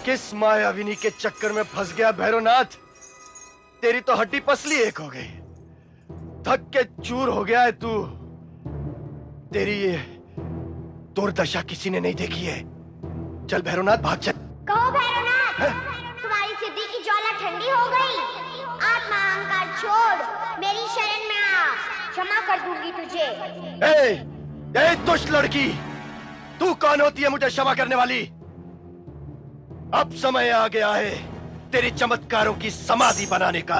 किस मायाविनी के चक्कर में फंस गया भैरवनाथ? तेरी तो हड्डी पसली एक हो गई, थक के चूर हो गया है तू। तेरी ये दुर्दशा किसी ने नहीं देखी है। चल भैरवनाथ भाग चल। कहो भैरवनाथ, तुम्हारी सिद्धि की ज्वाला ठंडी हो गई। आत्मा अहंकार छोड़, मेरी शरण में आ, क्षमा कर दूंगी तुझे। ए दुष्ट लड़की, तू कौन होती है मुझे क्षमा करने वाली? अब समय आ गया है तेरी चमत्कारों की समाधि बनाने का।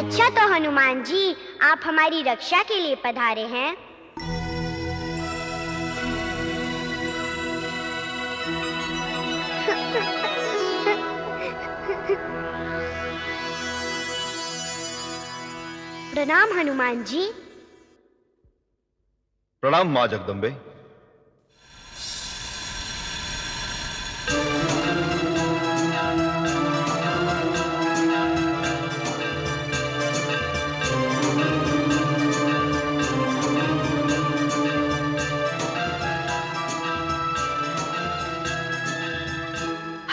अच्छा तो हनुमान जी, आप हमारी रक्षा के लिए पधारे हैं। प्रणाम हनुमान जी। प्रणाम मां जगदम्बे।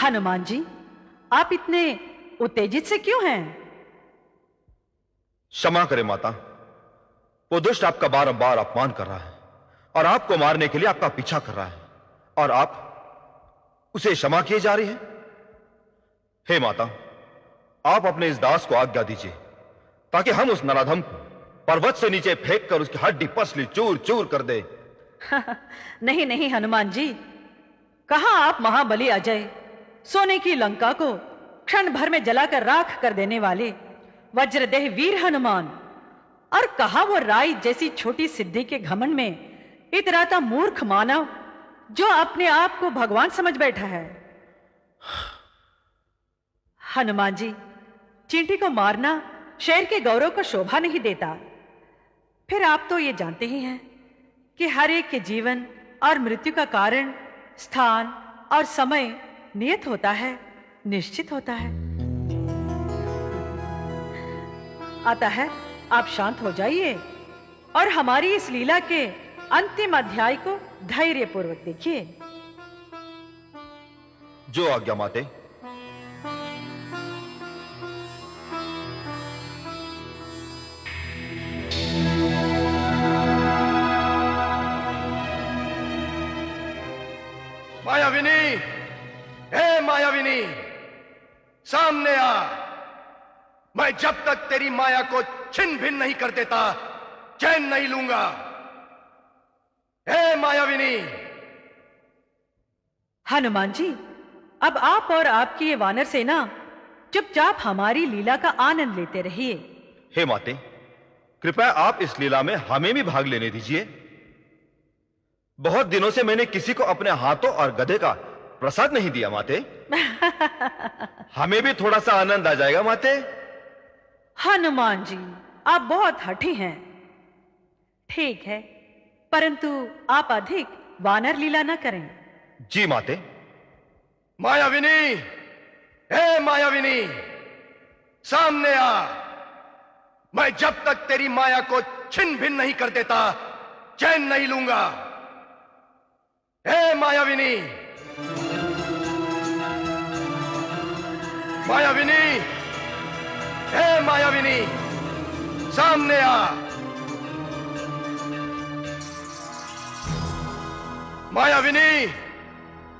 हनुमान जी, आप इतने उत्तेजित से क्यों हैं? क्षमा करें माता, वो दुष्ट आपका बार-बार अपमान कर रहा है और आपको मारने के लिए आपका पीछा कर रहा है और आप उसे क्षमा किए जा रही हैं। हे माता, आप अपने इस दास को आज्ञा दीजिए ताकि हम उस नराधम को पर्वत से नीचे फेंक कर उसकी हड्डी पसली चूर चूर कर दे। नहीं नहीं हनुमान जी, कहां आप महाबली अजय, सोने की लंका को क्षण भर में जलाकर राख कर देने वाले वज्रदेह वीर हनुमान, और कहा वो राई जैसी छोटी सिद्धि के घमंड में इतराता मूर्ख मानव जो अपने आप को भगवान समझ बैठा है। हनुमान जी, चींटी को मारना शेर के गौरव को शोभा नहीं देता। फिर आप तो ये जानते ही हैं कि हर एक के जीवन और मृत्यु का कारण, स्थान और समय नियत होता है, निश्चित होता है। आता है, आप शांत हो जाइए और हमारी इस लीला के अंतिम अध्याय को धैर्यपूर्वक देखिए। जो आज्ञा माते। मायाविनी, हे मायाविनी, सामने आ। मैं जब तक तेरी माया को छिन्न भिन्न नहीं कर देता चैन नहीं लूंगा। हे मायाविनी। हनुमान जी, अब आप और आपकी ये वानर सेना चुपचाप हमारी लीला का आनंद लेते रहिए। हे माते, कृपया आप इस लीला में हमें भी भाग लेने दीजिए। बहुत दिनों से मैंने किसी को अपने हाथों और गधे का प्रसाद नहीं दिया माते। हमें भी थोड़ा सा आनंद आ जाएगा माते। हनुमान जी, आप बहुत हठी हैं। ठीक है, परंतु आप अधिक वानर लीला न करें। जी माते। मायाविनी, हे मायाविनी, सामने आ। मैं जब तक तेरी माया को छिन्न भिन्न नहीं कर देता चैन नहीं लूंगा। हे मायाविनी। मायाविनी, हे मायाविनी, सामने आ। मायाविनी,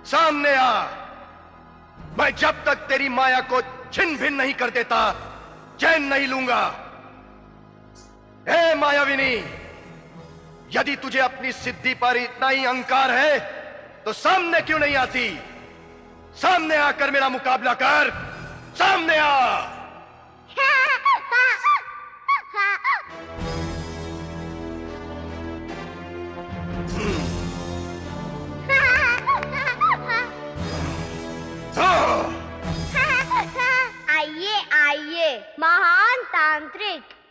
सामने आ। मैं जब तक तेरी माया को छिन्न भिन्न नहीं कर देता चैन नहीं लूंगा। हे मायाविनी, यदि तुझे अपनी सिद्धि पर इतना ही अहंकार है तो सामने क्यों नहीं आती? सामने आकर मेरा मुकाबला कर। सामने आ।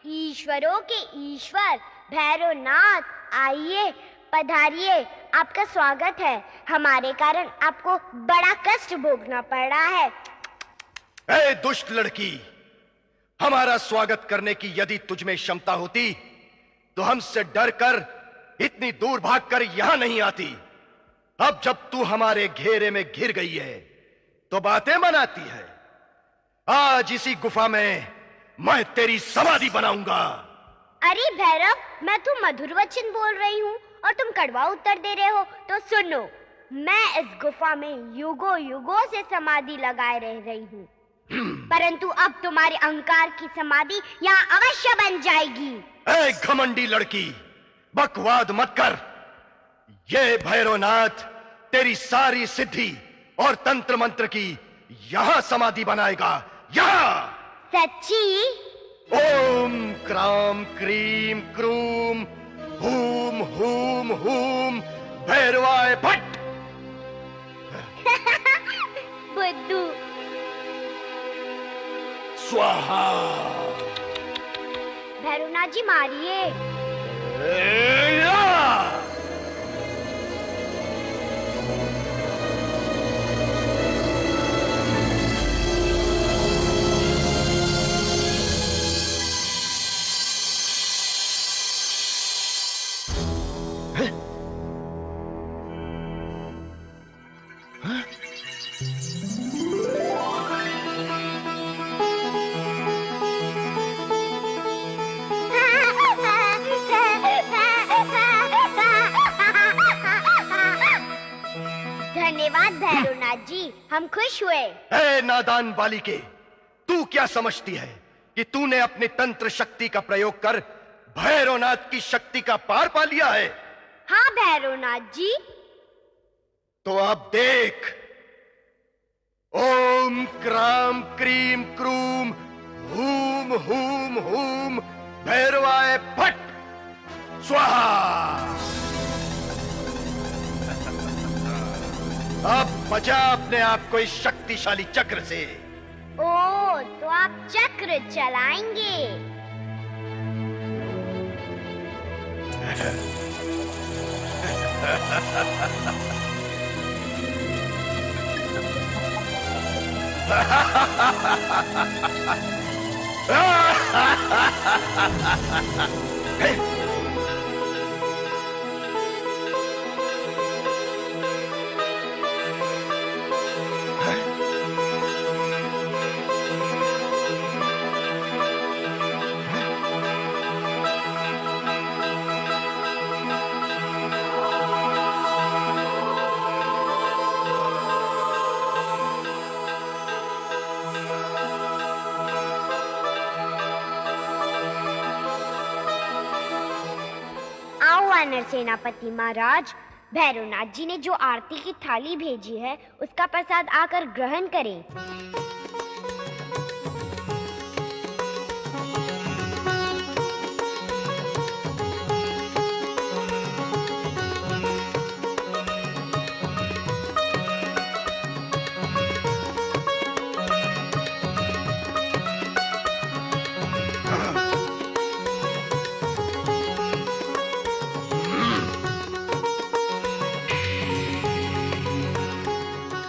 ईश्वरों के ईश्वर भैरवनाथ, आइए पधारिए, आपका स्वागत है। हमारे कारण आपको बड़ा कष्ट भोगना पड़ रहा है। ए दुष्ट लड़की, हमारा स्वागत करने की यदि तुझमें क्षमता होती तो हमसे डरकर इतनी दूर भागकर यहां नहीं आती। अब जब तू हमारे घेरे में घिर गई है तो बातें मनाती है। आज इसी गुफा में मैं तेरी समाधि बनाऊंगा। अरे भैरव, मैं तो मधुर वचन बोल रही हूँ और तुम कड़वा उत्तर दे रहे हो। तो सुनो, मैं इस गुफा में युगों युगों से समाधि लगाए रह रही हूँ, परंतु अब तुम्हारे अहंकार की समाधि यहाँ अवश्य बन जाएगी। ए घमंडी लड़की, बकवाद मत कर। ये भैरवनाथ तेरी सारी सिद्धि और तंत्र मंत्र की यहां समाधि बनाएगा, यहां। सच्ची? ओम क्राम क्रीम क्रूम हूम हूम हूम भैरवाय भट्ट। बुद्धू। स्वाहा। भैरवनाथ जी मारिए। या! धन्यवाद भैरवनाथ जी, हम खुश हुए। ए नादान बालिके, तू क्या समझती है कि तूने अपनी तंत्र शक्ति का प्रयोग कर भैरवनाथ की शक्ति का पार पा लिया है? हाँ भैरवनाथ जी। तो अब देख, ओम क्राम क्रीम क्रूम हूम हूम हूम भैरवाय फट स्वाहा। अब बचा अपने आप को इस शक्तिशाली चक्र से। ओ, तो आप चक्र चलाएंगे? वानर सेनापति महाराज, भैरवनाथ जी ने जो आरती की थाली भेजी है उसका प्रसाद आकर ग्रहण करें।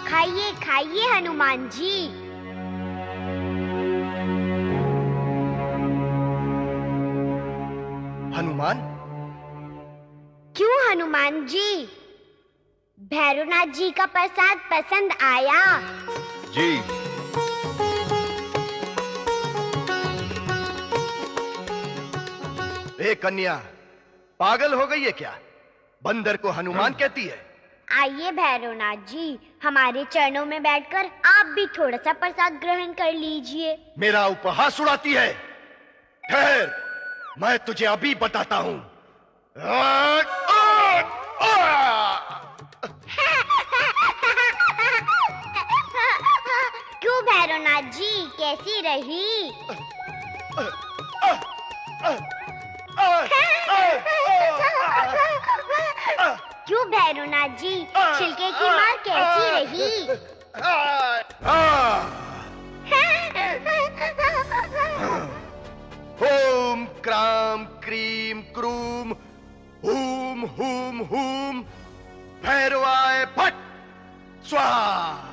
खाइए खाइए हनुमान जी। हनुमान? क्यों हनुमान जी? भैरवनाथ जी का प्रसाद पसंद आया? जी। ए कन्या, पागल हो गई है क्या? बंदर को हनुमान कहती है? आइए भैरवनाथ जी, हमारे चरणों में बैठकर आप भी थोड़ा सा प्रसाद ग्रहण कर लीजिए। मेरा उपहास उड़ाती है? ठहर, मैं तुझे अभी बताता हूँ। क्यों भैरवनाथ जी, कैसी रही? क्यों भैरवनाथ जी, छिलके की मार कैसी रही? ओम भैरवाय फट स्वाहा।